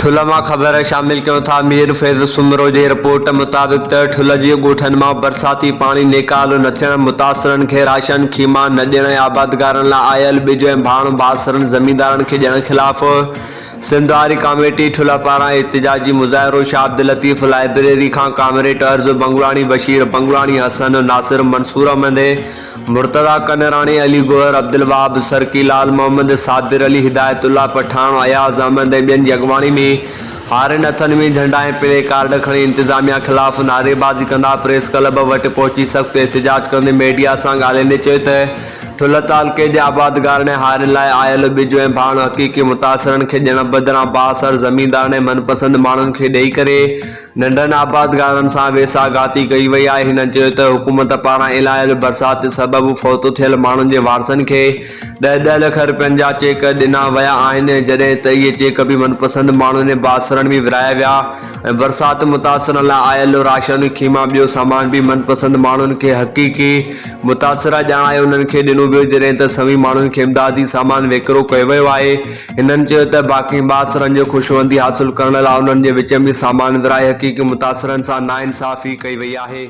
ठुल मां ख़बर शामिल क्यों था। मीर फैज़ सुमरो जी रिपोर्ट मुताबिक़ ठुल जी ॻोठनि मां बरसाती पाणी निकाल न थियण, मुतासिरनि खे राशन खीमा न ॾियण, आबादगारनि लाइ आयल ॿिज ऐं भाण बासरनि ज़मींदारनि खे ॾियण ख़िलाफ़ सिंध वारी कमेटी ठुल पारां एहतिजाजी मुज़ाहिरो। शाह अब्दुल लतीफ़ लाइब्रेरी खां कामरेड अर्ज़ बंगुलाणी, बशीर बंगुलाणी, हसन नासिर, मंसूर अहमद, मुर्तज़ा कनराणी, अली गोहर, अब्दुल वहाब सरकी, लाल मोहम्मद, साबिर अली, हिदायतुल्लाह पठान, अयाज़ अहमद ऐं ॿियनि जी अॻवानी में हारनि हथनि में झंडा ऐं प्ले कार्ड खणी इंतिज़ामिया ख़िलाफ़ नारेबाज़ी कंदा प्रेस क्लब वटि पहुची सख़्त एहतिजाज कंदे मीडिया सां ॻाल्हाईंदे चयो त ठुल तालुके जे आबादगारनि ऐं हारनि लाइ आयल ॿिज ऐं भाण हक़ीक़ी मुतासिरनि खे ॾियण बदिरां बासर ज़मींदारनि ऐं मनपसंदि माण्हुनि खे ॾेई करे नंढनि आबादगारनि सां वेसाघाती कई वई आहे। हिननि चयो त हुकूमत पारां इलायल बरसाति सबबि फ़ौत थियल माण्हुनि जे वारसनि खे 10-10 लख रुपयनि जा चेक ॾिना विया आहिनि, जॾहिं त इहे चेक बि मनपसंदि माण्हुनि ऐं बासरनि में विरिहाया विया ऐं बरसाति मुतासिरनि लाइ आयल राशन खीमा ॿियो सामान बि मनपसंदि माण्हुनि खे हक़ीक़ी मुतासिरा ॼाणाए उन्हनि खे ॾिनो वियो, जॾहिं त सभी माण्हुनि खे इमदादी सामान विकिरो कयो वियो आहे। हिननि चयो त बाक़ी बासरनि जो ख़ुशवंदी हासिलु करण लाइ उन्हनि जे विच में सामान विरिहाए हक़ीक़ी मुतासिरनि सां नाइंसाफ़ी कई वई आहे।